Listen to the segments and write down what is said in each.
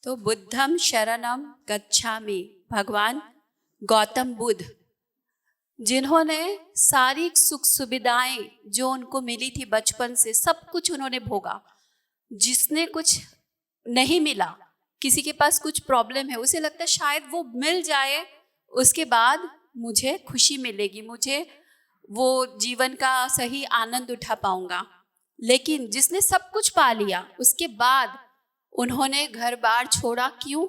तो बुद्धम शरणम गच्छामि, भगवान गौतम बुद्ध, जिन्होंने सारी सुख सुविधाएं जो उनको मिली थी बचपन से, सब कुछ उन्होंने भोगा। जिसने कुछ नहीं मिला, किसी के पास कुछ प्रॉब्लम है, उसे लगता है शायद वो मिल जाए, उसके बाद मुझे खुशी मिलेगी, मुझे वो जीवन का सही आनंद उठा पाऊंगा। लेकिन जिसने सब कुछ पा लिया, उसके बाद उन्होंने घर बार छोड़ा। क्यों?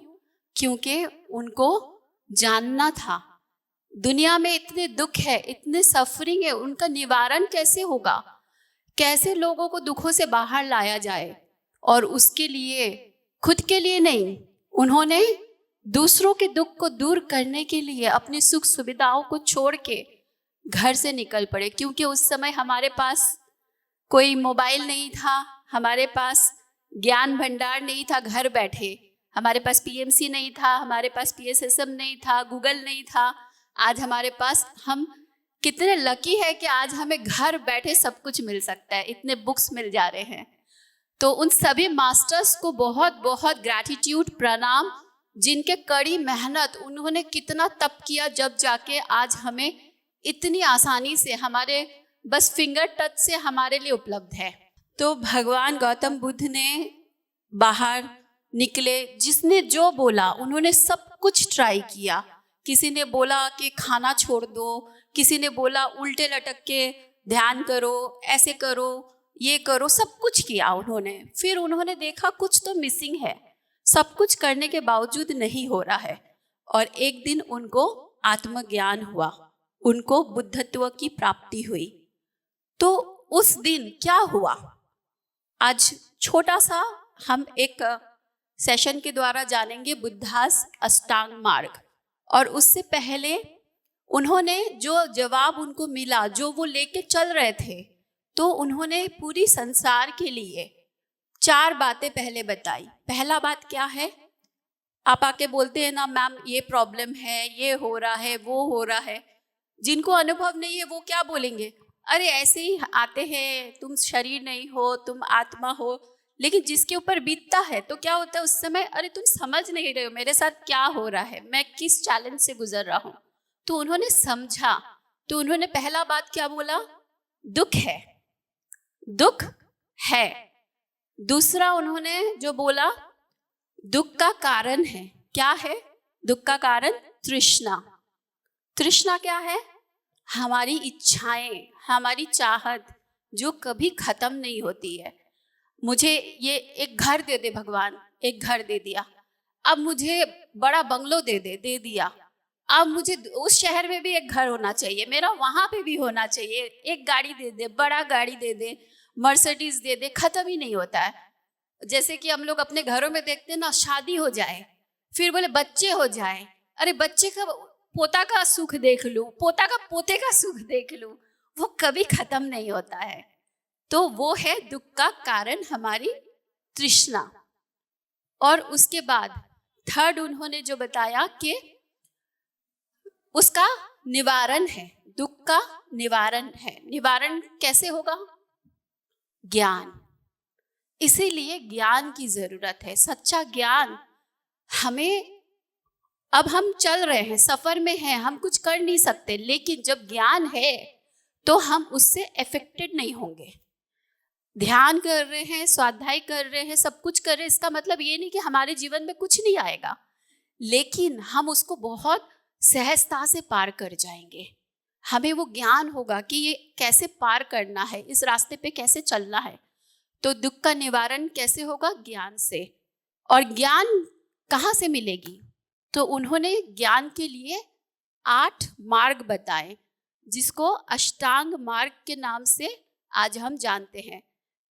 क्योंकि उनको जानना था दुनिया में इतने दुख है, इतने सफरिंग है, उनका निवारण कैसे होगा, कैसे लोगों को दुखों से बाहर लाया जाए। और उसके लिए, खुद के लिए नहीं, उन्होंने दूसरों के दुख को दूर करने के लिए अपनी सुख सुविधाओं को छोड़ के घर से निकल पड़े। क्योंकि उस समय हमारे पास कोई मोबाइल नहीं था, हमारे पास ज्ञान भंडार नहीं था घर बैठे, हमारे पास पीएमसी नहीं था, हमारे पास पीएसएसएम नहीं था, गूगल नहीं था। आज हमारे पास, हम कितने लकी है कि आज हमें घर बैठे सब कुछ मिल सकता है, इतने बुक्स मिल जा रहे हैं। तो उन सभी मास्टर्स को बहुत बहुत ग्रैटिट्यूड, प्रणाम, जिनके कड़ी मेहनत, उन्होंने कितना तप किया, जब जाके आज हमें इतनी आसानी से, हमारे बस फिंगर टच से हमारे लिए उपलब्ध है। तो भगवान गौतम बुद्ध ने बाहर निकले, जिसने जो बोला उन्होंने सब कुछ ट्राई किया। किसी ने बोला कि खाना छोड़ दो, किसी ने बोला उल्टे लटक के ध्यान करो, ऐसे करो, ये करो, सब कुछ किया उन्होंने। फिर उन्होंने देखा कुछ तो मिसिंग है, सब कुछ करने के बावजूद नहीं हो रहा है। और एक दिन उनको आत्मज्ञान हुआ, उनको बुद्धत्व की प्राप्ति हुई। तो उस दिन क्या हुआ, आज छोटा सा हम एक सेशन के द्वारा जानेंगे, बुद्धास अष्टांग मार्ग। और उससे पहले उन्होंने जो जवाब उनको मिला, जो वो लेके चल रहे थे, तो उन्होंने पूरी संसार के लिए 4 बातें पहले बताई। पहला बात क्या है, आप आके बोलते हैं ना, मैम ये प्रॉब्लम है, ये हो रहा है, वो हो रहा है। जिनको अनुभव नहीं है वो क्या बोलेंगे, अरे ऐसे ही आते हैं, तुम शरीर नहीं हो, तुम आत्मा हो। लेकिन जिसके ऊपर बीतता है तो क्या होता है उस समय, अरे तुम समझ नहीं रहे हो मेरे साथ क्या हो रहा है, मैं किस चैलेंज से गुजर रहा हूँ। तो उन्होंने समझा, तो उन्होंने पहला बात क्या बोला, दुख है, दुख है। दूसरा उन्होंने जो बोला, दुख का कारण है, क्या है दुख का कारण, तृष्णा। तृष्णा क्या है, हमारी इच्छाएं, हमारी चाहत जो कभी खत्म नहीं होती है। मुझे ये एक घर दे दे भगवान, एक घर दे दिया, अब मुझे बड़ा बंगलो दे दिया, अब मुझे उस शहर में भी एक घर होना चाहिए, मेरा वहां पे भी होना चाहिए, एक गाड़ी दे दे, बड़ा गाड़ी दे दे, मर्सिडीज दे दे, खत्म ही नहीं होता है। जैसे कि हम लोग अपने घरों में देखते हैं ना, शादी हो जाए, फिर बोले बच्चे हो जाए, अरे बच्चे का, पोता का सुख देख लूं, पोता का पोते का सुख देख लूं, वो कभी खत्म नहीं होता है। तो वो है दुख का कारण, हमारी तृष्णा। और उसके बाद थर्ड उन्होंने जो बताया कि उसका निवारण है, दुख का निवारण है। निवारण कैसे होगा, ज्ञान। इसीलिए ज्ञान की जरूरत है, सच्चा ज्ञान। हमें, अब हम चल रहे हैं, सफर में हैं, हम कुछ कर नहीं सकते, लेकिन जब ज्ञान है तो हम उससे अफेक्टेड नहीं होंगे। ध्यान कर रहे हैं, स्वाध्याय कर रहे हैं, सब कुछ कर रहे हैं, इसका मतलब ये नहीं कि हमारे जीवन में कुछ नहीं आएगा, लेकिन हम उसको बहुत सहजता से पार कर जाएंगे। हमें वो ज्ञान होगा कि ये कैसे पार करना है, इस रास्ते पे कैसे चलना है। तो दुख का निवारण कैसे होगा, ज्ञान से। और ज्ञान कहाँ से मिलेगी, तो उन्होंने ज्ञान के लिए 8 मार्ग बताए, जिसको अष्टांग मार्ग के नाम से आज हम जानते हैं।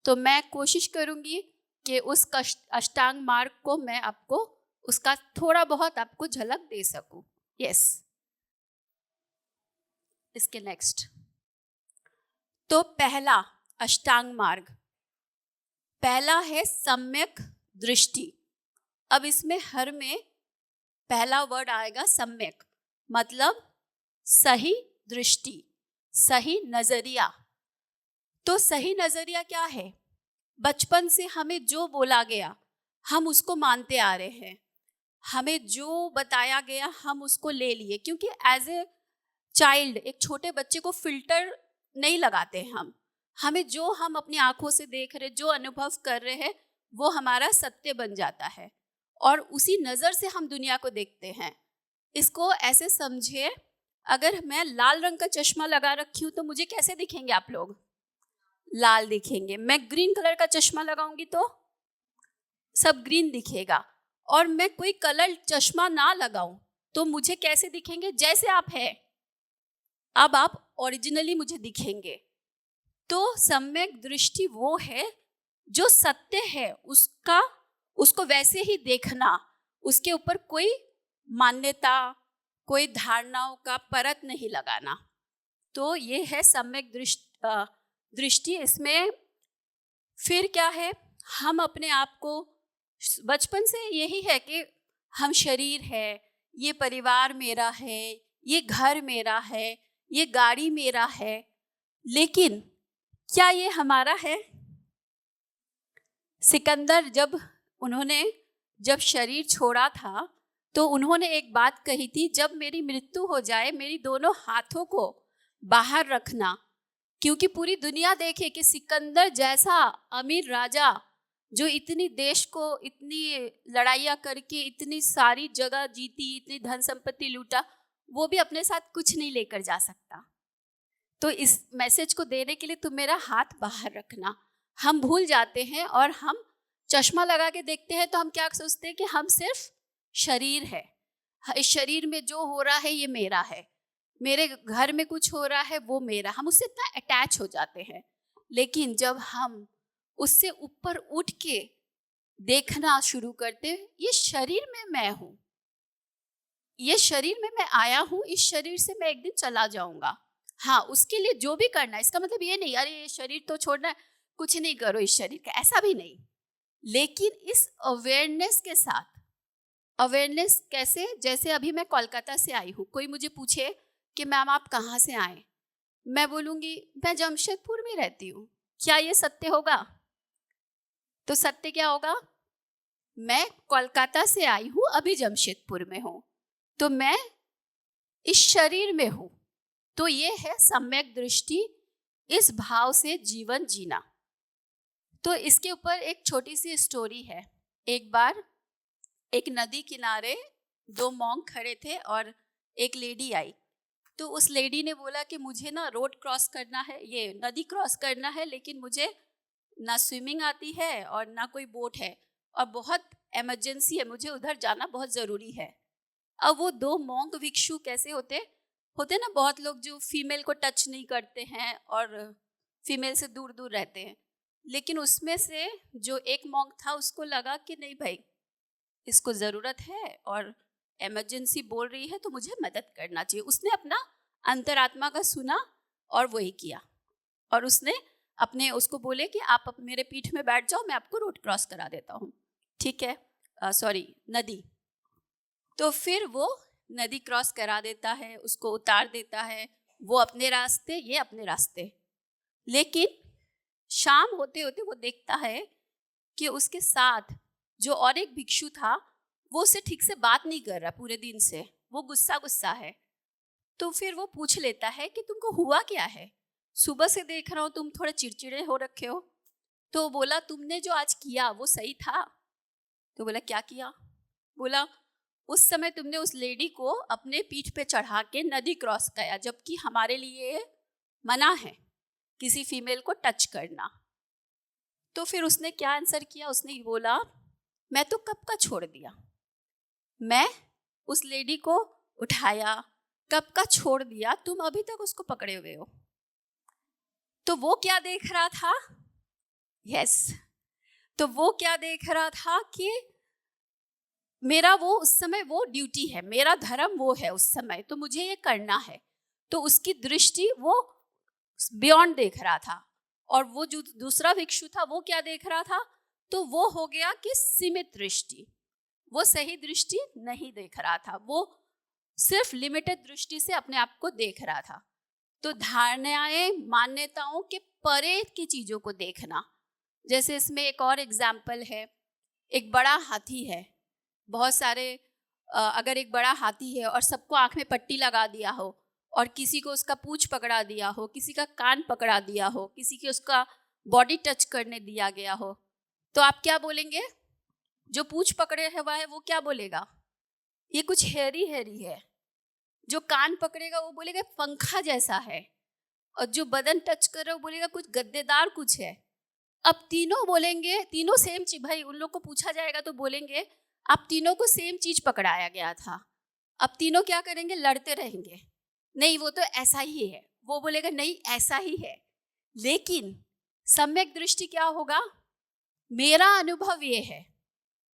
तो मैं कोशिश करूंगी कि उस अष्टांग मार्ग को मैं आपको, उसका थोड़ा बहुत आपको झलक दे सकूं। यस, इसके नेक्स्ट। तो पहला अष्टांग मार्ग, पहला है सम्यक दृष्टि। अब इसमें हर में पहला वर्ड आएगा सम्यक, मतलब सही दृष्टि, सही नजरिया। तो सही नजरिया क्या है, बचपन से हमें जो बोला गया, हम उसको मानते आ रहे हैं, हमें जो बताया गया हम उसको ले लिए, क्योंकि एज ए चाइल्ड, एक छोटे बच्चे को फिल्टर नहीं लगाते हैं हम। हमें जो हम अपनी आंखों से देख रहे, जो अनुभव कर रहे हैं, वो हमारा सत्य बन जाता है और उसी नज़र से हम दुनिया को देखते हैं। इसको ऐसे समझिए, अगर मैं लाल रंग का चश्मा लगा रखी हूँ तो मुझे कैसे दिखेंगे आप लोग? लाल दिखेंगे। मैं ग्रीन कलर का चश्मा लगाऊंगी तो सब ग्रीन दिखेगा। और मैं कोई कलर चश्मा ना लगाऊं तो मुझे कैसे दिखेंगे? जैसे आप हैं, अब आप ओरिजिनली मुझे दिखेंगे। तो सम्यक दृष्टि वो है जो सत्य है उसको वैसे ही देखना, उसके ऊपर कोई मान्यता, कोई धारणाओं का परत नहीं लगाना। तो ये है सम्यक दृष्टि। इसमें फिर क्या है, हम अपने आप को बचपन से यही है कि हम शरीर है, ये परिवार मेरा है, ये घर मेरा है, ये गाड़ी मेरा है, लेकिन क्या ये हमारा है? सिकंदर जब शरीर छोड़ा था तो उन्होंने एक बात कही थी, जब मेरी मृत्यु हो जाए मेरी दोनों हाथों को बाहर रखना, क्योंकि पूरी दुनिया देखे कि सिकंदर जैसा अमीर राजा जो इतनी देश को इतनी लड़ाइयाँ करके इतनी सारी जगह जीती, इतनी धन संपत्ति लूटा, वो भी अपने साथ कुछ नहीं लेकर जा सकता। तो इस मैसेज को देने के लिए तुम मेरा हाथ बाहर रखना। हम भूल जाते हैं और हम चश्मा लगा के देखते हैं तो हम क्या सोचते हैं कि हम सिर्फ शरीर है, इस शरीर में जो हो रहा है ये मेरा है, मेरे घर में कुछ हो रहा है वो मेरा, हम उससे इतना अटैच हो जाते हैं। लेकिन जब हम उससे ऊपर उठ के देखना शुरू करते हैं, ये शरीर में मैं हूँ, ये शरीर में मैं आया हूँ, इस शरीर से मैं एक दिन चला जाऊंगा। हाँ, उसके लिए जो भी करना है, इसका मतलब ये नहीं अरे ये शरीर तो छोड़ना है, कुछ नहीं करो इस शरीर का, ऐसा भी नहीं। लेकिन इस अवेयरनेस के साथ, अवेयरनेस कैसे, जैसे अभी मैं कोलकाता से आई हूँ, कोई मुझे पूछे कि मैम आप कहाँ से आए, मैं बोलूँगी मैं जमशेदपुर में रहती हूँ, क्या ये सत्य होगा? तो सत्य क्या होगा? मैं कोलकाता से आई हूँ, अभी जमशेदपुर में हूँ, तो मैं इस शरीर में हूँ। तो ये है सम्यक दृष्टि, इस भाव से जीवन जीना। तो इसके ऊपर एक छोटी सी स्टोरी है। एक बार एक नदी किनारे दो मॉन्क खड़े थे और एक लेडी आई। तो उस लेडी ने बोला कि मुझे ना रोड क्रॉस करना है, ये नदी क्रॉस करना है, लेकिन मुझे ना स्विमिंग आती है और ना कोई बोट है और बहुत इमरजेंसी है, मुझे उधर जाना बहुत ज़रूरी है। अब वो दो मॉन्क भिक्षु कैसे होते ना, बहुत लोग जो फीमेल को टच नहीं करते हैं और फीमेल से दूर दूर रहते हैं, लेकिन उसमें से जो एक मॉन्क था उसको लगा कि नहीं भाई, इसको ज़रूरत है और इमरजेंसी बोल रही है तो मुझे मदद करना चाहिए। उसने अपना अंतरात्मा का सुना और वही किया, और उसने उसको बोले कि आप मेरे पीठ में बैठ जाओ, मैं आपको रोड क्रॉस करा देता हूँ, ठीक है, नदी। तो फिर वो नदी क्रॉस करा देता है, उसको उतार देता है, वो अपने रास्ते, ये अपने रास्ते। लेकिन शाम होते होते वो देखता है कि उसके साथ जो और एक भिक्षु था वो उससे ठीक से बात नहीं कर रहा पूरे दिन से, वो गुस्सा है। तो फिर वो पूछ लेता है कि तुमको हुआ क्या है, सुबह से देख रहा हूँ तुम थोड़े चिड़चिड़े हो रखे हो। तो बोला तुमने जो आज किया वो सही था? तो बोला क्या किया? बोला उस समय तुमने उस लेडी को अपने पीठ पे चढ़ा के नदी क्रॉस किया, जबकि हमारे लिए मना है किसी फीमेल को टच करना। तो फिर उसने क्या आंसर किया, उसने बोला मैं तो कब का छोड़ दिया, मैं उस लेडी को उठाया, कब का छोड़ दिया, तुम अभी तक उसको पकड़े हुए हो। तो वो क्या देख रहा था? तो वो क्या देख रहा था कि मेरा वो उस समय वो ड्यूटी है, मेरा धर्म वो है उस समय, तो मुझे ये करना है। तो उसकी दृष्टि वो बियॉन्ड देख रहा था। और वो जो दूसरा भिक्षु था वो क्या देख रहा था? तो वो हो गया कि सीमित दृष्टि, वो सही दृष्टि नहीं देख रहा था, वो सिर्फ लिमिटेड दृष्टि से अपने आप को देख रहा था। तो धारणाएं, मान्यताओं के परे की चीजों को देखना। जैसे इसमें एक और एग्जाम्पल है, एक बड़ा हाथी है, बहुत सारे अगर एक बड़ा हाथी है और सबको आँख में पट्टी लगा दिया हो और किसी को उसका पूँछ पकड़ा दिया हो, किसी का कान पकड़ा दिया हो, किसी की उसका बॉडी टच करने दिया गया हो, तो आप क्या बोलेंगे? जो पूँछ पकड़े हुआ है वो क्या बोलेगा? ये कुछ हेरी हेरी है। जो कान पकड़ेगा वो बोलेगा पंखा जैसा है, और जो बदन टच कर रहा है वो बोलेगा कुछ गद्देदार कुछ है। अब तीनों बोलेंगे, तीनों सेम चीज, भाई उन लोग को पूछा जाएगा तो बोलेंगे आप तीनों को सेम चीज पकड़ाया गया था। अब तीनों क्या करेंगे? लड़ते रहेंगे, नहीं वो तो ऐसा ही है, वो बोलेगा नहीं ऐसा ही है। लेकिन सम्यक दृष्टि क्या होगा? मेरा अनुभव ये है,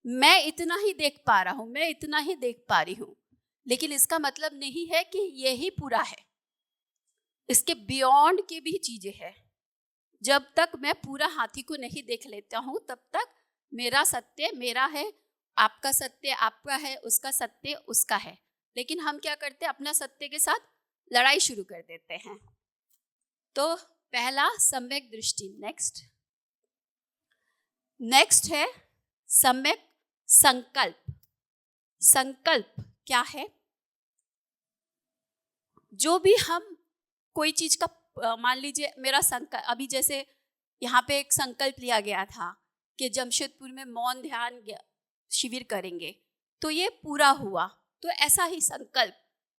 मैं इतना ही देख पा रहा हूं, मैं इतना ही देख पा रही हूं, लेकिन इसका मतलब नहीं है कि यही पूरा है, इसके बियॉन्ड की भी चीजें हैं। जब तक मैं पूरा हाथी को नहीं देख लेता हूं तब तक मेरा सत्य मेरा है, आपका सत्य आपका है, उसका सत्य उसका है। लेकिन हम क्या करते हैं? अपना सत्य के साथ लड़ाई शुरू कर देते हैं। तो पहला सम्यक दृष्टि। नेक्स्ट है सम्यक संकल्प। संकल्प क्या है? जो भी हम कोई चीज का मान लीजिए मेरा संकल्प, अभी जैसे यहाँ पे एक संकल्प लिया गया था कि जमशेदपुर में मौन ध्यान शिविर करेंगे, तो ये पूरा हुआ, तो ऐसा ही संकल्प।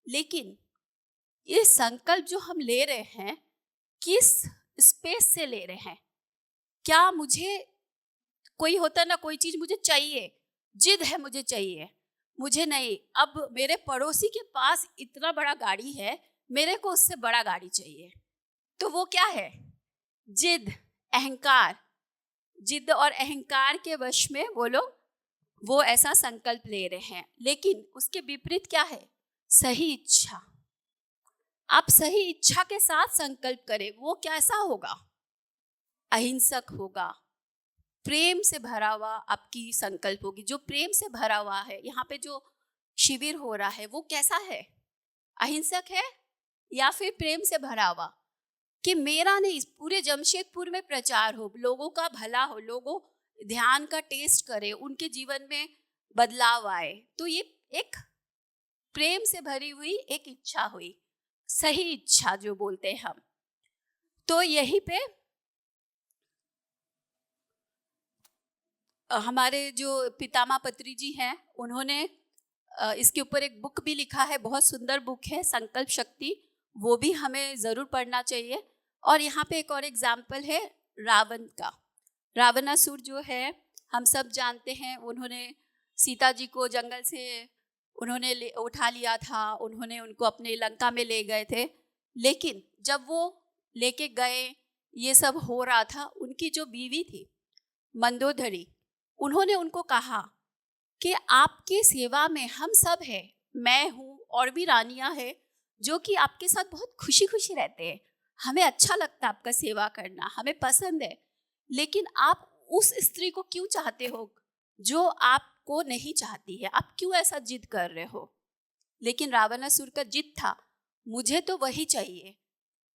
लेकिन ये संकल्प जो हम ले रहे हैं किस स्पेस से ले रहे हैं? क्या मुझे कोई होता ना, कोई चीज मुझे चाहिए, जिद है मुझे चाहिए, मुझे नहीं, अब मेरे पड़ोसी के पास इतना बड़ा गाड़ी है, मेरे को उससे बड़ा गाड़ी चाहिए, तो वो क्या है? जिद, अहंकार। जिद और अहंकार के वश में वो लोग वो ऐसा संकल्प ले रहे हैं। लेकिन उसके विपरीत क्या है? सही इच्छा। आप सही इच्छा के साथ संकल्प करें, वो कैसा होगा? अहिंसक होगा, प्रेम से भरा हुआ आपकी संकल्प होगी। जो प्रेम से भरा हुआ है, यहाँ पे जो शिविर हो रहा है वो कैसा है? अहिंसक है या फिर प्रेम से भरा हुआ? कि मेरा नहीं, पूरे जमशेदपुर में प्रचार हो, लोगों का भला हो, लोगों ध्यान का टेस्ट करें, उनके जीवन में बदलाव आए। तो ये एक प्रेम से भरी हुई एक इच्छा हुई, सही इच्छा जो बोलते हैं हम। तो यहीं पे हमारे जो पितामह पत्री जी हैं, उन्होंने इसके ऊपर एक बुक भी लिखा है, बहुत सुंदर बुक है संकल्प शक्ति, वो भी हमें ज़रूर पढ़ना चाहिए। और यहाँ पे एक और एग्जाम्पल है रावण का। रावणासुर जो है हम सब जानते हैं, उन्होंने सीता जी को जंगल से उन्होंने उठा लिया था, उन्होंने उनको अपने लंका में ले गए थे। लेकिन जब वो लेके गए, ये सब हो रहा था, उनकी जो बीवी थी मंदोदरी, उन्होंने उनको कहा कि आपके सेवा में हम सब हैं, मैं हूँ और भी रानियाँ हैं जो कि आपके साथ बहुत खुशी खुशी रहते हैं, हमें अच्छा लगता है आपका सेवा करना, हमें पसंद है, लेकिन आप उस स्त्री को क्यों चाहते हो जो आपको नहीं चाहती है? आप क्यों ऐसा जिद कर रहे हो? लेकिन रावणासुर का जिद था, मुझे तो वही चाहिए।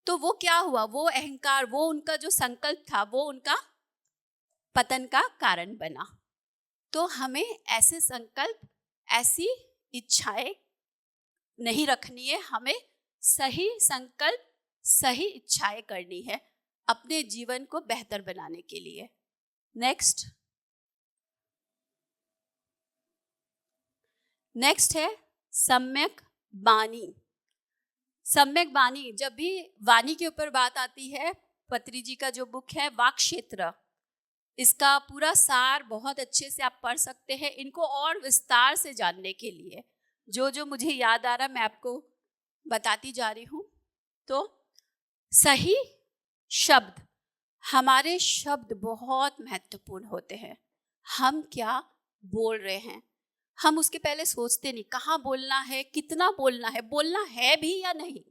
तो वो क्या हुआ? वो अहंकार, वो उनका जो संकल्प था, वो उनका पतन का कारण बना। तो हमें ऐसे संकल्प, ऐसी इच्छाएं नहीं रखनी है, हमें सही संकल्प, सही इच्छाएं करनी है अपने जीवन को बेहतर बनाने के लिए। नेक्स्ट है सम्यक वाणी। सम्यक वाणी, जब भी वाणी के ऊपर बात आती है, पत्री जी का जो बुक है वाक क्षेत्र, इसका पूरा सार बहुत अच्छे से आप पढ़ सकते हैं। इनको और विस्तार से जानने के लिए जो जो मुझे याद आ रहा मैं आपको बताती जा रही हूँ। तो सही शब्द, हमारे शब्द बहुत महत्वपूर्ण होते हैं। हम क्या बोल रहे हैं, हम उसके पहले सोचते नहीं, कहाँ बोलना है, कितना बोलना है भी या नहीं,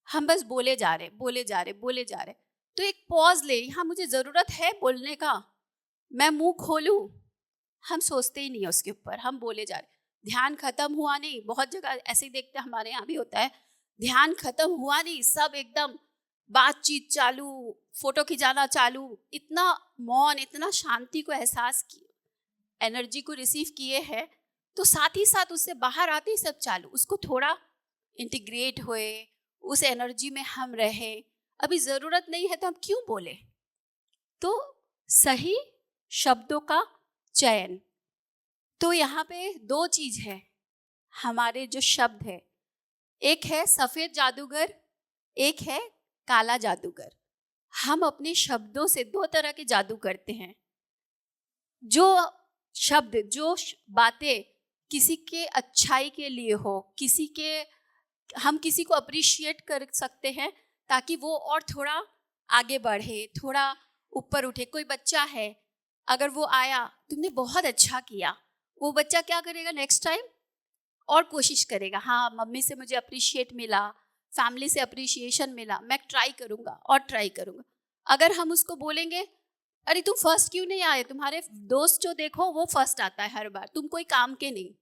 हम बस बोले जा रहे। तो एक पॉज ले, यहाँ मुझे ज़रूरत है बोलने का, मैं मुंह खोलूं, हम सोचते ही नहीं है उसके ऊपर, हम बोले जा रहे। ध्यान खत्म हुआ नहीं, बहुत जगह ऐसे ही देखते हैं, हमारे यहाँ भी होता है, ध्यान खत्म हुआ नहीं, सब एकदम बातचीत चालू, फोटो खिंचाना चालू, इतना मौन, इतना शांति को एहसास किया, एनर्जी को रिसीव किए हैं, तो साथ ही साथ उससे बाहर आते ही सब चालू, उसको थोड़ा इंटीग्रेट होए, उस एनर्जी में हम रहे। अभी ज़रूरत नहीं है तो हम क्यों बोले? तो सही शब्दों का चयन। तो यहाँ पे दो चीज़ है हमारे जो शब्द है, एक है सफ़ेद जादूगर, एक है काला जादूगर। हम अपने शब्दों से दो तरह के जादू करते हैं। जो शब्द, जो बातें किसी के अच्छाई के लिए हो, किसी के, हम किसी को अप्रिशिएट कर सकते हैं ताकि वो और थोड़ा आगे बढ़े, थोड़ा ऊपर उठे। कोई बच्चा है, अगर वो आया, तुमने बहुत अच्छा किया, वो बच्चा क्या करेगा नेक्स्ट टाइम? और कोशिश करेगा, हाँ मम्मी से मुझे अप्रिशिएट मिला, फैमिली से अप्रिशिएशन मिला, मैं ट्राई करूँगा और ट्राई करूँगा। अगर हम उसको बोलेंगे अरे तुम फर्स्ट क्यों नहीं आए, तुम्हारे दोस्त जो देखो वो फर्स्ट आता है हर बार, तुम कोई काम के नहीं,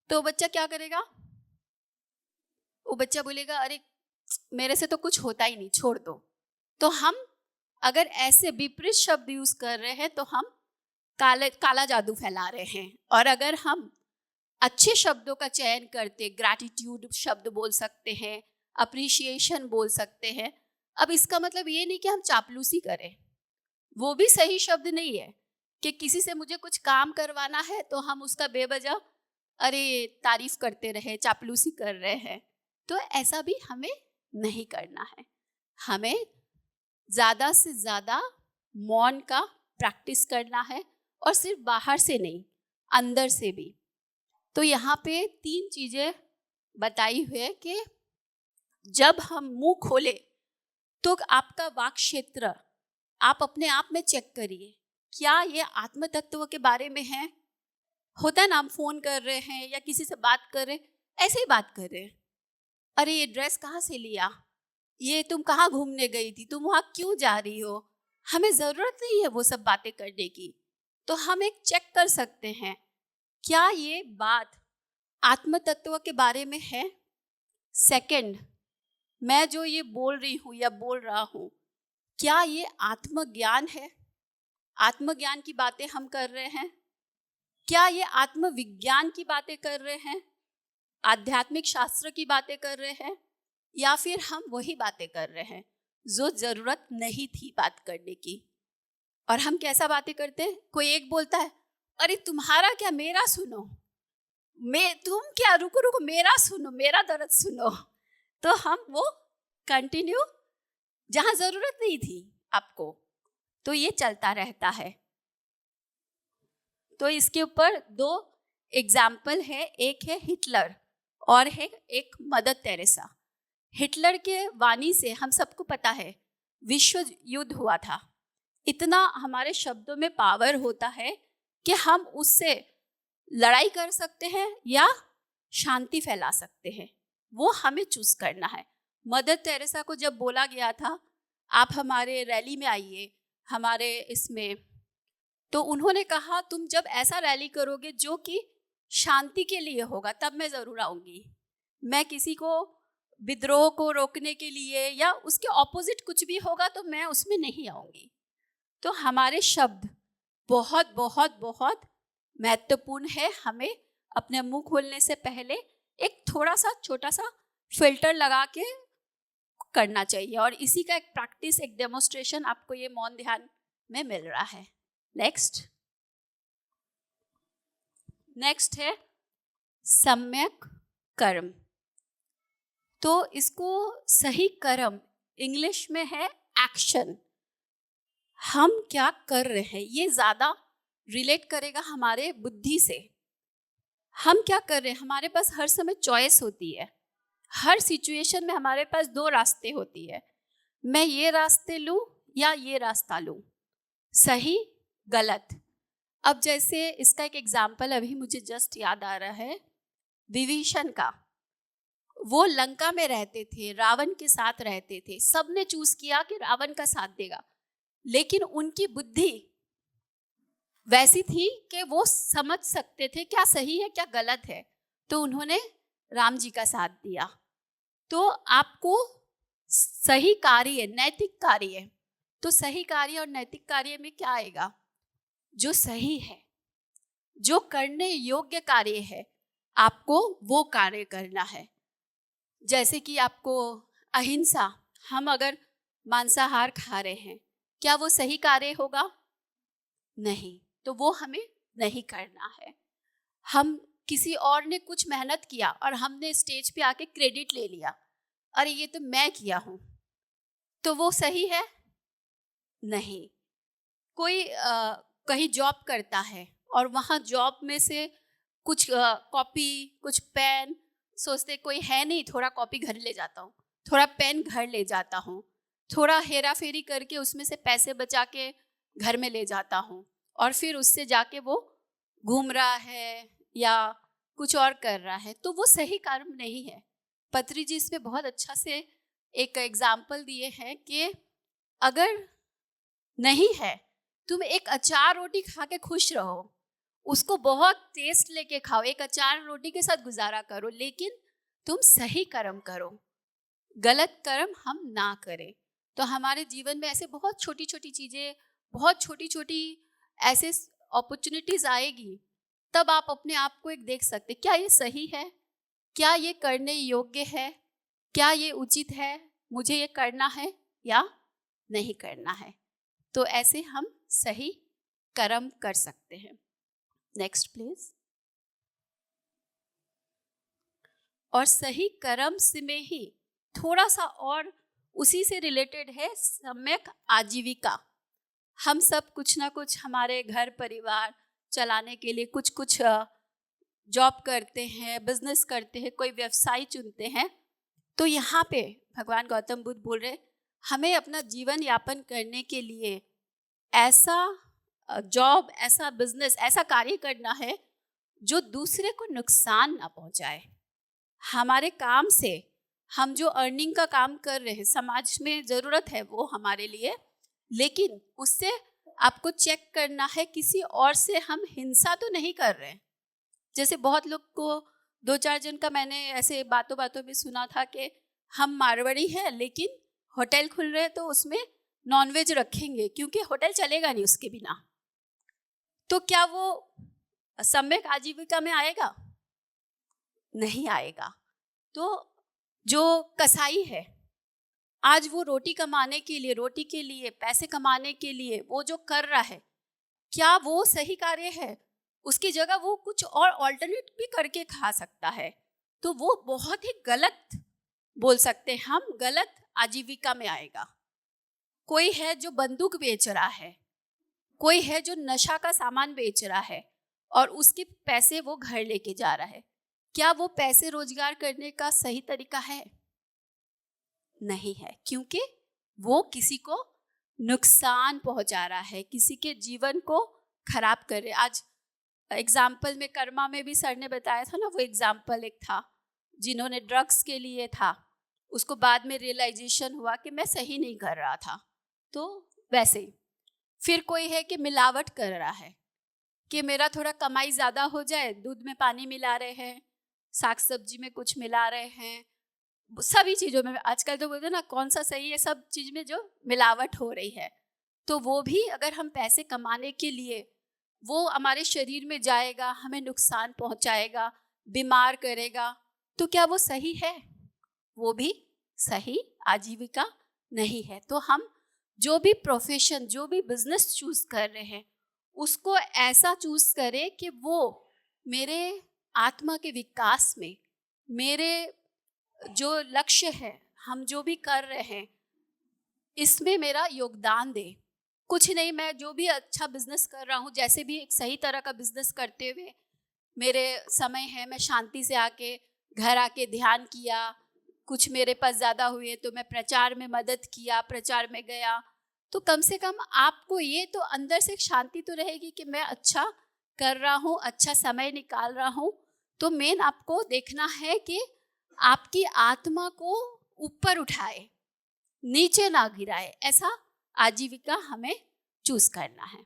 तो बच्चा क्या करेगा? वो बच्चा बोलेगा अरे मेरे से तो कुछ होता ही नहीं, छोड़ दो। तो हम अगर ऐसे विपरीत शब्द यूज कर रहे हैं तो हम काला जादू फैला रहे हैं। और अगर हम अच्छे शब्दों का चयन करते, ग्रैटिट्यूड शब्द बोल सकते हैं, अप्रिशिएशन बोल सकते हैं। अब इसका मतलब ये नहीं कि हम चापलूसी करें, वो भी सही शब्द नहीं है कि किसी से मुझे कुछ काम करवाना है तो हम उसका बेवजह अरे तारीफ करते रहे, चापलूसी कर रहे हैं। तो ऐसा भी हमें नहीं करना है। हमें ज़्यादा से ज़्यादा मौन का प्रैक्टिस करना है, और सिर्फ बाहर से नहीं, अंदर से भी। तो यहाँ पे 3 चीज़ें बताई हुई है कि जब हम मुंह खोले तो आपका वाक क्षेत्र आप अपने आप में चेक करिए, क्या ये आत्म तत्व के बारे में है? होता है ना, हम फोन कर रहे हैं या किसी से बात कर रहे हैं, ऐसे ही बात कर रहे हैं, अरे ये ड्रेस कहाँ से लिया, ये तुम कहाँ घूमने गई थी, तुम वहाँ क्यों जा रही हो? हमें ज़रूरत नहीं है वो सब बातें करने की। तो हम एक चेक कर सकते हैं, क्या ये बात आत्म तत्व के बारे में है? सेकंड, मैं जो ये बोल रही हूँ या बोल रहा हूँ, क्या ये आत्मज्ञान है? आत्मज्ञान की बातें हम कर रहे हैं? क्या ये आत्मविज्ञान की बातें कर रहे हैं, आध्यात्मिक शास्त्र की बातें कर रहे हैं, या फिर हम वही बातें कर रहे हैं जो जरूरत नहीं थी बात करने की? और हम कैसा बातें करते हैं? कोई एक बोलता है अरे तुम्हारा क्या, मेरा सुनो, तुम क्या, रुको रुको, मेरा सुनो, मेरा दर्द सुनो। तो हम वो कंटिन्यू जहां जरूरत नहीं थी आपको, तो ये चलता रहता है। तो इसके ऊपर 2 एग्जाम्पल है, एक है हिटलर और है एक मदर टेरेसा। हिटलर के वाणी से हम सबको पता है विश्व युद्ध हुआ था। इतना हमारे शब्दों में पावर होता है कि हम उससे लड़ाई कर सकते हैं या शांति फैला सकते हैं, वो हमें चूज करना है। मदर टेरेसा को जब बोला गया था आप हमारे रैली में आइए, हमारे इसमें, तो उन्होंने कहा तुम जब ऐसा रैली करोगे जो कि शांति के लिए होगा तब मैं ज़रूर आऊँगी। मैं किसी को विद्रोह को रोकने के लिए या उसके ऑपोजिट कुछ भी होगा तो मैं उसमें नहीं आऊँगी। तो हमारे शब्द बहुत बहुत बहुत महत्वपूर्ण है। हमें अपने मुंह खोलने से पहले एक थोड़ा सा छोटा सा फिल्टर लगा के करना चाहिए, और इसी का एक प्रैक्टिस, एक डेमोस्ट्रेशन आपको ये मौन ध्यान में मिल रहा है। नेक्स्ट है सम्यक कर्म। तो इसको सही कर्म इंग्लिश में है एक्शन। हम क्या कर रहे हैं ये ज़्यादा रिलेट करेगा हमारे बुद्धि से। हम क्या कर रहे हैं, हमारे पास हर समय चॉइस होती है, हर सिचुएशन में हमारे पास 2 रास्ते होती है, मैं ये रास्ते लूँ या ये रास्ता लूँ, सही गलत। अब जैसे इसका एक एग्जाम्पल अभी मुझे जस्ट याद आ रहा है, विभीषण का। वो लंका में रहते थे, रावण के साथ रहते थे, सबने चूज किया कि रावण का साथ देगा, लेकिन उनकी बुद्धि वैसी थी कि वो समझ सकते थे क्या सही है क्या गलत है, तो उन्होंने राम जी का साथ दिया। तो आपको सही कार्य, नैतिक कार्य, तो सही कार्य और नैतिक कार्य में क्या आएगा? जो सही है, जो करने योग्य कार्य है आपको वो कार्य करना है। जैसे कि आपको अहिंसा, हम अगर मांसाहार खा रहे हैं, क्या वो सही कार्य होगा? नहीं, तो वो हमें नहीं करना है। हम किसी और ने कुछ मेहनत किया और हमने स्टेज पे आके क्रेडिट ले लिया, अरे ये तो मैं किया हूँ, तो वो सही है? नहीं। कोई कहीं जॉब करता है और वहाँ जॉब में से कुछ कॉपी, कुछ पेन, सोचते कोई है नहीं, थोड़ा कॉपी घर ले जाता हूँ, थोड़ा पेन घर ले जाता हूँ, थोड़ा हेरा फेरी करके उसमें से पैसे बचा के घर में ले जाता हूँ, और फिर उससे जाके वो घूम रहा है या कुछ और कर रहा है, तो वो सही कर्म नहीं है। पत्री जी इसमें बहुत अच्छा से एक एग्जाम्पल दिए हैं कि अगर नहीं है, तुम एक अचार रोटी खा के खुश रहो, उसको बहुत टेस्ट लेके खाओ, एक अचार रोटी के साथ गुजारा करो, लेकिन तुम सही कर्म करो, गलत कर्म हम ना करें। तो हमारे जीवन में ऐसे बहुत छोटी छोटी चीज़ें, बहुत छोटी छोटी ऐसे अपॉर्चुनिटीज आएगी, तब आप अपने आप को एक देख सकते, क्या ये सही है, क्या ये करने योग्य है, क्या ये उचित है, मुझे ये करना है या नहीं करना है। तो ऐसे हम सही कर्म कर सकते हैं। Next please. और सही कर्म से में ही थोड़ा सा और उसी से रिलेटेड है सम्यक आजीविका। हम सब कुछ ना कुछ हमारे घर परिवार चलाने के लिए कुछ कुछ जॉब करते हैं, बिजनेस करते हैं, कोई व्यवसाय चुनते हैं। तो यहाँ पे भगवान गौतम बुद्ध बोल रहे, हमें अपना जीवन यापन करने के लिए ऐसा जॉब, ऐसा बिजनेस, ऐसा कार्य करना है जो दूसरे को नुकसान ना पहुंचाए। हमारे काम से, हम जो अर्निंग का काम कर रहे हैं, समाज में ज़रूरत है वो हमारे लिए, लेकिन उससे आपको चेक करना है किसी और से हम हिंसा तो नहीं कर रहे हैं। जैसे बहुत लोग को, 2-4 जन का मैंने ऐसे बातों बातों में सुना था कि हम मारवाड़ी हैं लेकिन होटल खुल रहे हैं तो उसमें नॉनवेज रखेंगे क्योंकि होटल चलेगा नहीं उसके बिना। तो क्या वो सम्यक आजीविका में आएगा? नहीं आएगा। तो जो कसाई है, आज वो रोटी कमाने के लिए, रोटी के लिए, पैसे कमाने के लिए वो जो कर रहा है, क्या वो सही कार्य है? उसकी जगह वो कुछ और ऑल्टरनेट भी करके खा सकता है, तो वो बहुत ही गलत बोल सकते हैं हम, गलत आजीविका में आएगा। कोई है जो बंदूक बेच रहा है, कोई है जो नशा का सामान बेच रहा है और उसके पैसे वो घर लेके जा रहा है, क्या वो पैसे रोजगार करने का सही तरीका है? नहीं है, क्योंकि वो किसी को नुकसान पहुंचा रहा है, किसी के जीवन को खराब कर रहे। आज एग्जाम्पल में कर्मा में भी सर ने बताया था ना, वो एग्जाम्पल एक था जिन्होंने ड्रग्स के लिए था, उसको बाद में रियलाइजेशन हुआ कि मैं सही नहीं कर रहा था। तो वैसे ही फिर कोई है कि मिलावट कर रहा है कि मेरा थोड़ा कमाई ज़्यादा हो जाए, दूध में पानी मिला रहे हैं, साग सब्जी में कुछ मिला रहे हैं, सभी चीज़ों में आजकल तो बोलते हैं ना कौन सा सही है, सब चीज़ में जो मिलावट हो रही है। तो वो भी अगर हम पैसे कमाने के लिए, वो हमारे शरीर में जाएगा, हमें नुकसान पहुंचाएगा, बीमार करेगा, तो क्या वो सही है? वो भी सही आजीविका नहीं है। तो हम जो भी प्रोफेशन, जो भी बिजनेस चूज कर रहे हैं, उसको ऐसा चूज करें कि वो मेरे आत्मा के विकास में, मेरे जो लक्ष्य है, हम जो भी कर रहे हैं, इसमें मेरा योगदान दे। कुछ नहीं, मैं जो भी अच्छा बिजनेस कर रहा हूँ, जैसे भी एक सही तरह का बिजनेस करते हुए मेरे समय है, मैं शांति से आके घर आके ध्यान किया, कुछ मेरे पास ज़्यादा हुए तो मैं प्रचार में मदद किया, प्रचार में गया, तो कम से कम आपको ये तो अंदर से शांति तो रहेगी कि मैं अच्छा कर रहा हूँ, अच्छा समय निकाल रहा हूँ। तो मेन आपको देखना है कि आपकी आत्मा को ऊपर उठाए, नीचे ना गिराए, ऐसा आजीविका हमें चूज करना है।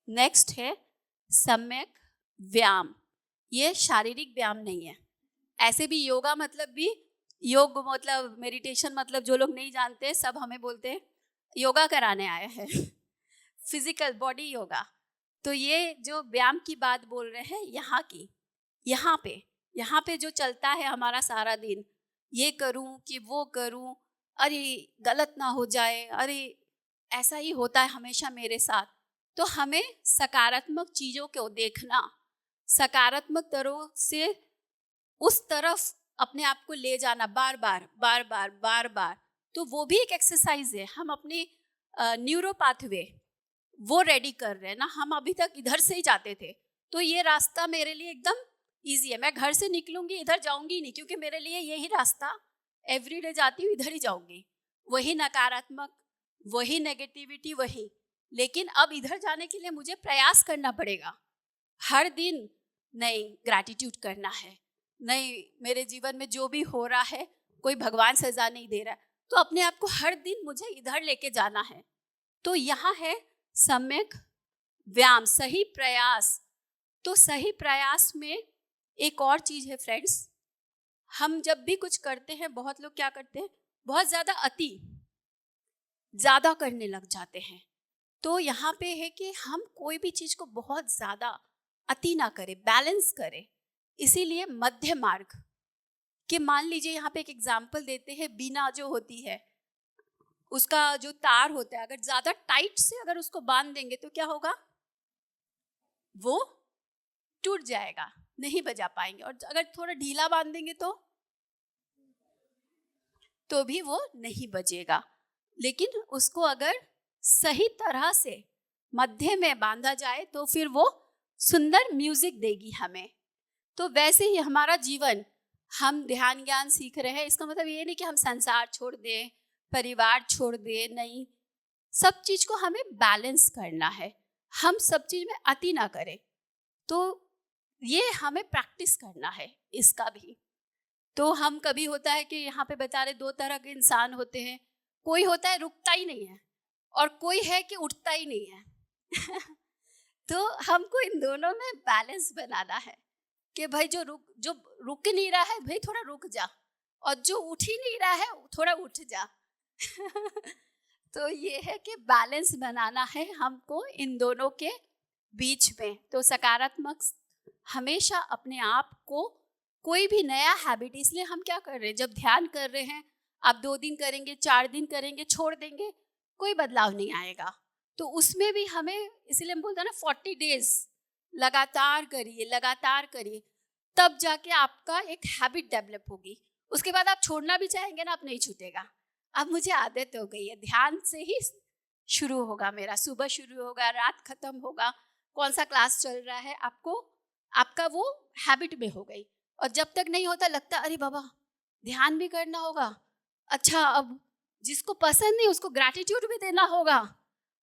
नेक्स्ट है सम्यक व्यायाम। ये शारीरिक व्यायाम नहीं है। ऐसे भी योगा मतलब भी, योग मतलब मेडिटेशन मतलब, जो लोग नहीं जानते सब हमें बोलते हैं योगा कराने आए हैं फिजिकल बॉडी योगा। तो ये जो व्यायाम की बात बोल रहे हैं यहाँ की, यहाँ पे जो चलता है हमारा सारा दिन, ये करूं कि वो करूं, अरे गलत ना हो जाए, अरे ऐसा ही होता है हमेशा मेरे साथ। तो हमें सकारात्मक चीज़ों को देखना, सकारात्मक तरह से उस तरफ अपने आप को ले जाना बार बार, तो वो भी एक एक्सरसाइज है। हम अपनी न्यूरो पाथवे वो रेडी कर रहे हैं ना। हम अभी तक इधर से ही जाते थे, तो ये रास्ता मेरे लिए एकदम ईजी है। मैं घर से निकलूंगी इधर जाऊंगी नहीं, क्योंकि मेरे लिए यही रास्ता एवरीडे जाती हूँ, इधर ही जाऊंगी। वही नकारात्मक, वही नेगेटिविटी, वही। लेकिन अब इधर जाने के लिए मुझे प्रयास करना पड़ेगा। हर दिन नहीं ग्रैटिट्यूड करना है, नहीं मेरे जीवन में जो भी हो रहा है कोई भगवान सजा नहीं दे रहा है, तो अपने आप को हर दिन मुझे इधर लेके जाना है। तो यहाँ है सम्यक व्यायाम, सही प्रयास। तो सही प्रयास में एक और चीज है फ्रेंड्स, हम जब भी कुछ करते हैं, बहुत लोग क्या करते हैं, बहुत ज्यादा करने लग जाते हैं। तो यहाँ पे है कि हम कोई भी चीज को बहुत ज्यादा अति ना करें, बैलेंस करें। इसीलिए मध्य मार्ग कि मान लीजिए यहाँ पे एक एग्जाम्पल देते हैं, बीना जो होती है उसका जो तार होता है, अगर ज्यादा टाइट से अगर उसको बांध देंगे तो क्या होगा, वो टूट जाएगा, नहीं बजा पाएंगे। और अगर थोड़ा ढीला बांध देंगे तो भी वो नहीं बजेगा। लेकिन उसको अगर सही तरह से मध्य में बांधा जाए तो फिर वो सुंदर म्यूजिक देगी हमें। तो वैसे ही हमारा जीवन, हम ध्यान ज्ञान सीख रहे हैं, इसका मतलब ये नहीं कि हम संसार छोड़ दें, परिवार छोड़ दें, नहीं। सब चीज को हमें बैलेंस करना है, हम सब चीज में अति ना करें। तो ये हमें प्रैक्टिस करना है इसका भी। तो हम कभी होता है कि यहाँ पे बता रहे, दो तरह के इंसान होते हैं। कोई होता है रुकता ही नहीं है, और कोई है कि उठता ही नहीं है। तो हमको इन दोनों में बैलेंस बनाना है कि भाई जो रुक नहीं रहा है भाई थोड़ा रुक जा, और जो उठ ही नहीं रहा है थोड़ा उठ जा। तो ये है कि बैलेंस बनाना है हमको इन दोनों के बीच में। तो सकारात्मक हमेशा अपने आप को, कोई भी नया हैबिट, इसलिए हम क्या कर रहे हैं, जब ध्यान कर रहे हैं, आप 2 दिन करेंगे, 4 दिन करेंगे, छोड़ देंगे, कोई बदलाव नहीं आएगा। तो उसमें भी हमें, इसीलिए हम बोलते हैं ना 40 डेज लगातार करिए, तब जाके आपका एक हैबिट डेवलप होगी। उसके बाद आप छोड़ना भी चाहेंगे ना, आप नहीं छूटेगा। अब मुझे आदत हो गई है, ध्यान से ही शुरू होगा मेरा, सुबह शुरू होगा, रात खत्म होगा, कौन सा क्लास चल रहा है, आपका वो हैबिट में हो गई। और जब तक नहीं होता लगता अरे बाबा ध्यान भी करना होगा, अच्छा अब जिसको पसंद नहीं उसको ग्रैटिट्यूड भी देना होगा,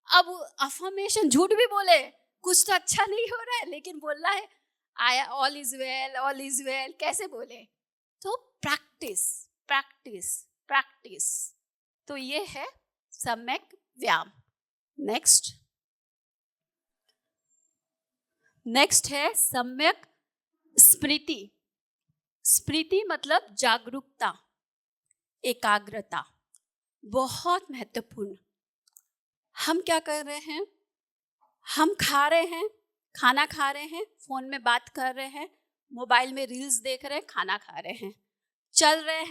अब अफर्मेशन झूठ भी बोले, कुछ तो अच्छा नहीं हो रहा है लेकिन बोल रहा है आया ऑल इज वेल, कैसे बोले। तो प्रैक्टिस। तो ये है सम्यक व्यायाम। नेक्स्ट है सम्यक स्मृति मतलब जागरूकता, एकाग्रता, बहुत महत्वपूर्ण। हम क्या कर रहे हैं, हम खाना खा रहे हैं, फोन में बात कर रहे हैं, मोबाइल में रील्स देख रहे हैं, खाना खा रहे हैं, चल रहे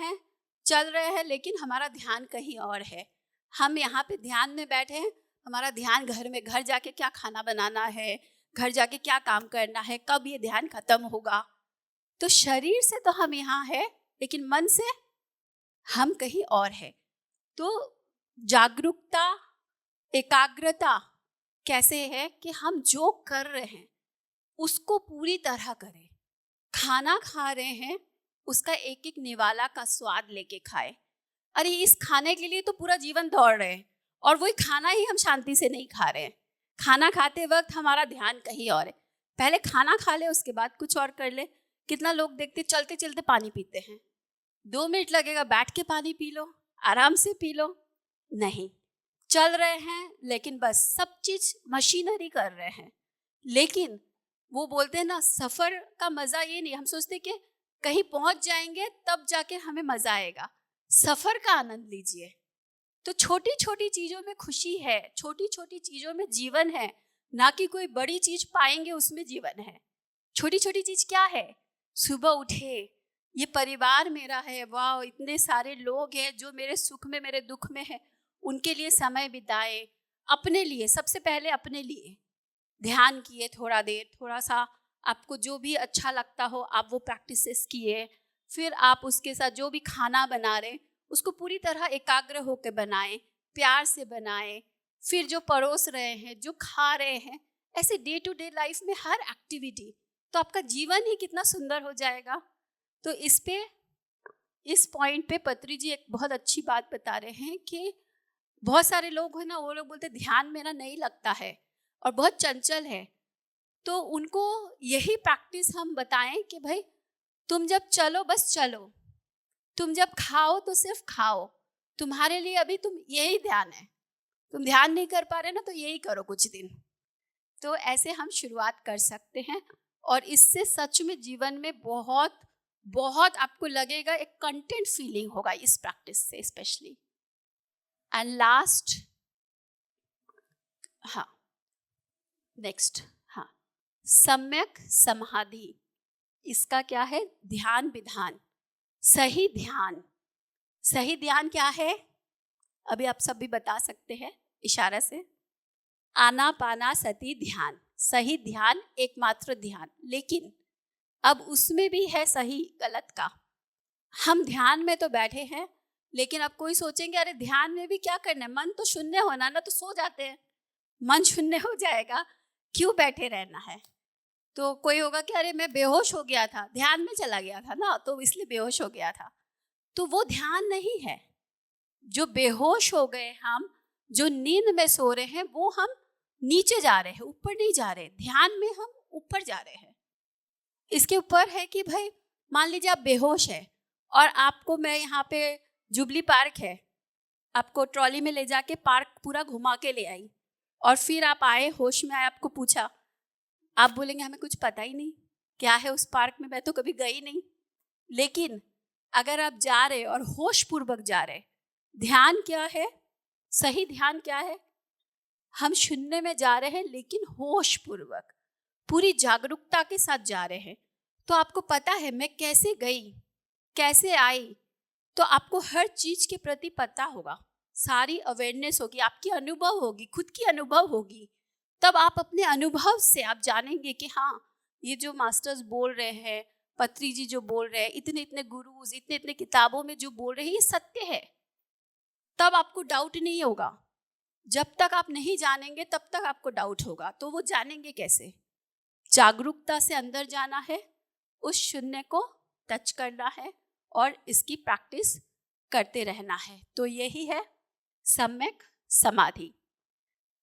हैं, लेकिन हमारा ध्यान कहीं और है। हम यहाँ पे ध्यान में बैठे हैं, हमारा ध्यान घर जाके क्या खाना बनाना है, घर जाके क्या काम करना है, कब ये ध्यान खत्म होगा। तो शरीर से तो हम यहाँ है, लेकिन मन से हम कहीं और है। तो जागरूकता, एकाग्रता कैसे है कि हम जो कर रहे हैं उसको पूरी तरह करें। खाना खा रहे हैं, उसका एक एक निवाला का स्वाद लेके खाए। अरे इस खाने के लिए तो पूरा जीवन दौड़ रहे हैं, और वही खाना ही हम शांति से नहीं खा रहे हैं। खाना खाते वक्त हमारा ध्यान कहीं और है। पहले खाना खा ले, उसके बाद कुछ और कर ले। कितना लोग देखते चलते चलते पानी पीते हैं, 2 मिनट लगेगा, बैठ के पानी पी लो, आराम से पी लो। नहीं, चल रहे हैं लेकिन बस सब चीज मशीनरी कर रहे हैं। लेकिन वो बोलते हैं ना, सफर का मजा ये नहीं, हम सोचते कि कहीं पहुंच जाएंगे तब जाके हमें मजा आएगा। सफर का आनंद लीजिए, तो छोटी छोटी चीज़ों में खुशी है, छोटी छोटी चीज़ों में जीवन है, ना कि कोई बड़ी चीज़ पाएंगे उसमें जीवन है। छोटी छोटी चीज़ क्या है? सुबह उठे, ये परिवार मेरा है, वाह इतने सारे लोग हैं जो मेरे सुख में मेरे दुख में है, उनके लिए समय बिताए, अपने लिए, सबसे पहले अपने लिए ध्यान किए, थोड़ा देर, थोड़ा सा आपको जो भी अच्छा लगता हो आप वो प्रैक्टिसेस किए। फिर आप उसके साथ जो भी खाना बना रहे उसको पूरी तरह एकाग्र होकर बनाएं, प्यार से बनाएं। फिर जो परोस रहे हैं, जो खा रहे हैं, ऐसे डे टू डे लाइफ में हर एक्टिविटी, तो आपका जीवन ही कितना सुंदर हो जाएगा। तो इस पॉइंट पे पत्री जी एक बहुत अच्छी बात बता रहे हैं कि बहुत सारे लोग हैं ना, वो लोग बोलते ध्यान मेरा नहीं लगता है और बहुत चंचल है। तो उनको यही प्रैक्टिस हम बताएं कि भाई तुम जब चलो बस चलो, तुम जब खाओ तो सिर्फ खाओ, तुम्हारे लिए अभी तुम यही ध्यान है, तुम ध्यान नहीं कर पा रहे ना तो यही करो कुछ दिन। तो ऐसे हम शुरुआत कर सकते हैं और इससे सच में जीवन में बहुत बहुत आपको लगेगा, एक कंटेंट फीलिंग होगा इस प्रैक्टिस से स्पेशली। एंड लास्ट, हाँ नेक्स्ट, हाँ सम्यक समाधि। इसका क्या है? ध्यान विधान, सही ध्यान। सही ध्यान क्या है? अभी आप सब भी बता सकते हैं इशारा से। आनापानासति ध्यान, सही ध्यान, एकमात्र ध्यान। लेकिन अब उसमें भी है सही गलत का। हम ध्यान में तो बैठे हैं, लेकिन अब कोई सोचेंगे अरे ध्यान में भी क्या करना है, मन तो शून्य होना ना, तो सो जाते हैं, मन शून्य हो जाएगा, क्यों बैठे रहना है। तो कोई होगा कि अरे मैं बेहोश हो गया था, ध्यान में चला गया था ना तो इसलिए बेहोश हो गया था। तो वो ध्यान नहीं है। जो बेहोश हो गए हम, जो नींद में सो रहे हैं, वो हम नीचे जा रहे हैं, ऊपर नहीं जा रहे। ध्यान में हम ऊपर जा रहे हैं। इसके ऊपर है कि भाई मान लीजिए आप बेहोश है और आपको मैं यहाँ पे जुबली पार्क है, आपको ट्रॉली में ले जाके पार्क पूरा घुमा के ले आई और फिर आप आए, होश में आए, आपको पूछा, आप बोलेंगे हमें कुछ पता ही नहीं क्या है उस पार्क में, मैं तो कभी गई नहीं। लेकिन अगर आप जा रहे और होश पूर्वक जा रहे, ध्यान क्या है? सही ध्यान क्या है? हम शून्य में जा रहे हैं लेकिन होश पूर्वक, पूरी जागरूकता के साथ जा रहे हैं। तो आपको पता है मैं कैसे गई, कैसे आई, तो आपको हर चीज के प्रति पता होगा, सारी अवेयरनेस होगी, आपकी अनुभव होगी, खुद की अनुभव होगी। तब आप अपने अनुभव से आप जानेंगे कि हाँ ये जो मास्टर्स बोल रहे हैं, पत्री जी जो बोल रहे हैं, इतने इतने गुरुज, इतने इतने किताबों में जो बोल रहे हैं, ये सत्य है। तब आपको डाउट नहीं होगा। जब तक आप नहीं जानेंगे तब तक आपको डाउट होगा। तो वो जानेंगे कैसे? जागरूकता से अंदर जाना है, उस शून्य को टच करना है और इसकी प्रैक्टिस करते रहना है। तो यही है सम्यक समाधि।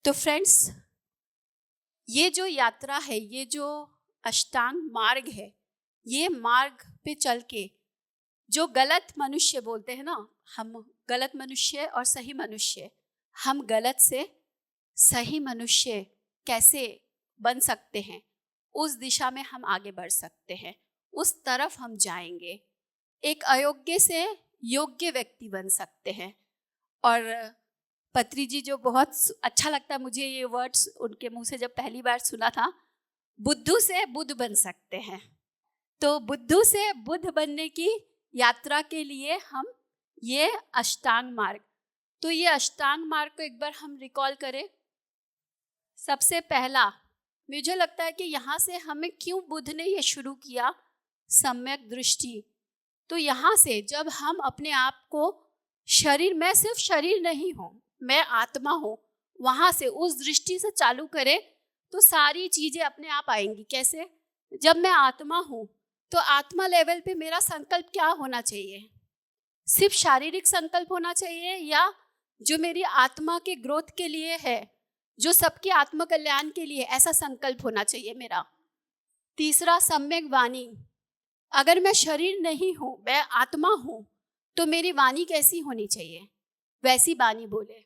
तो फ्रेंड्स, ये जो यात्रा है, ये जो अष्टांग मार्ग है, ये मार्ग पे चल के जो गलत मनुष्य बोलते हैं ना, हम गलत मनुष्य और सही मनुष्य, हम गलत से सही मनुष्य कैसे बन सकते हैं, उस दिशा में हम आगे बढ़ सकते हैं, उस तरफ हम जाएंगे। एक अयोग्य से योग्य व्यक्ति बन सकते हैं। और पत्री जी जो बहुत अच्छा लगता है मुझे ये वर्ड्स उनके मुंह से जब पहली बार सुना था, बुद्धू से बुद्ध बन सकते हैं। तो बुद्धू से बुद्ध बनने की यात्रा के लिए हम ये अष्टांग मार्ग, तो ये अष्टांग मार्ग को एक बार हम रिकॉल करें। सबसे पहला मुझे लगता है कि यहाँ से हमें क्यों बुद्ध ने ये शुरू किया, सम्यक दृष्टि। तो यहाँ से जब हम अपने आप को शरीर, मैं सिर्फ शरीर नहीं हूँ, मैं आत्मा हूँ, वहाँ से उस दृष्टि से चालू करें तो सारी चीज़ें अपने आप आएंगी। कैसे? जब मैं आत्मा हूँ तो आत्मा लेवल पे मेरा संकल्प क्या होना चाहिए? सिर्फ शारीरिक संकल्प होना चाहिए या जो मेरी आत्मा के ग्रोथ के लिए है, जो सबके आत्म कल्याण के लिए, ऐसा संकल्प होना चाहिए मेरा। तीसरा सम्यक वाणी, अगर मैं शरीर नहीं हूँ, मैं आत्मा हूँ, तो मेरी वाणी कैसी होनी चाहिए? वैसी वाणी बोले।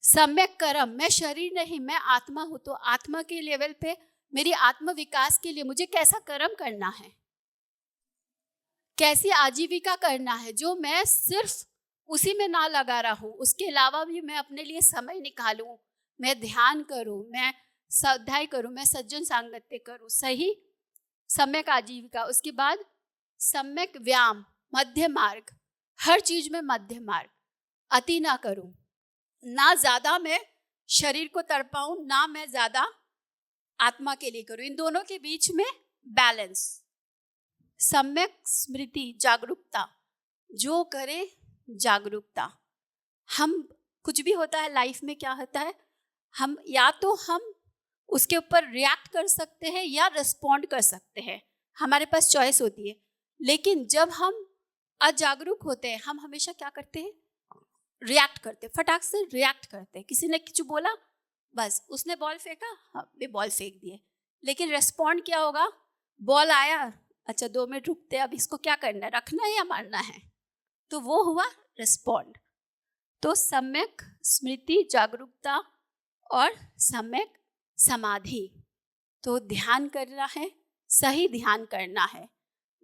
सम्यक कर्म, मैं शरीर नहीं, मैं आत्मा हूँ, तो आत्मा के लेवल पे मेरी आत्म विकास के लिए मुझे कैसा कर्म करना है, कैसी आजीविका करना है, जो मैं सिर्फ उसी में ना लगा रहूं, उसके अलावा भी मैं अपने लिए समय निकालूं, मैं ध्यान करूं, मैं स्वाध्याय करूं, मैं सज्जन सांगत्य करूं, सही सम्यक आजीविका। उसके बाद सम्यक व्यायाम, मध्य मार्ग, हर चीज में मध्य मार्ग, अति ना करूं, ना ज्यादा मैं शरीर को तड़पाऊं, ना मैं ज्यादा आत्मा के लिए करूं, इन दोनों के बीच में बैलेंस। सम्यक स्मृति, जागरूकता, जो करे जागरूकता। हम कुछ भी होता है लाइफ में, क्या होता है, हम या तो हम उसके ऊपर रिएक्ट कर सकते हैं या रिस्पॉन्ड कर सकते हैं, हमारे पास चॉइस होती है। लेकिन जब हम अजागरूक होते हैं, हम हमेशा क्या करते हैं, रिएक्ट करते, फटाक से रिएक्ट करते। किसी ने कुछ बोला, बस उसने बॉल फेंका, हम भी बॉल फेंक दिए। लेकिन रिस्पॉन्ड क्या होगा, बॉल आया, अच्छा 2 मिनट रुकते, अब इसको क्या करना है, रखना है या मारना है, तो वो हुआ रिस्पॉन्ड। तो सम्यक स्मृति, जागरूकता और सम्यक समाधि। तो ध्यान करना है, सही ध्यान करना है।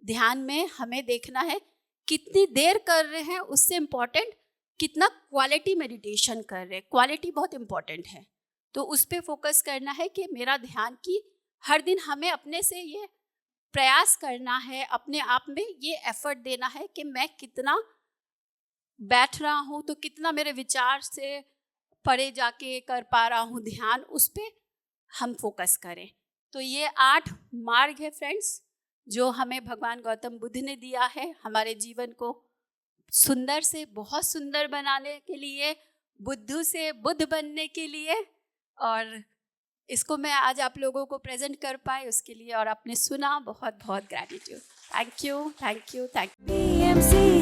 ध्यान में हमें देखना है कितनी देर कर रहे हैं, उससे इम्पॉर्टेंट कितना क्वालिटी मेडिटेशन कर रहे हैं, क्वालिटी बहुत इम्पॉर्टेंट है। तो उस पर फोकस करना है कि मेरा ध्यान की हर दिन हमें अपने से ये प्रयास करना है, अपने आप में ये एफर्ट देना है कि मैं कितना बैठ रहा हूँ, तो कितना मेरे विचार से परे जाके कर पा रहा हूँ ध्यान, उस पर हम फोकस करें। तो ये 8 मार्ग है फ्रेंड्स, जो हमें भगवान गौतम बुद्ध ने दिया है हमारे जीवन को सुंदर से बहुत सुंदर बनाने के लिए, बुद्धू से बुद्ध बनने के लिए। और इसको मैं आज आप लोगों को प्रेजेंट कर पाए उसके लिए, और आपने सुना, बहुत बहुत gratitude. Thank you, thank you, thank you.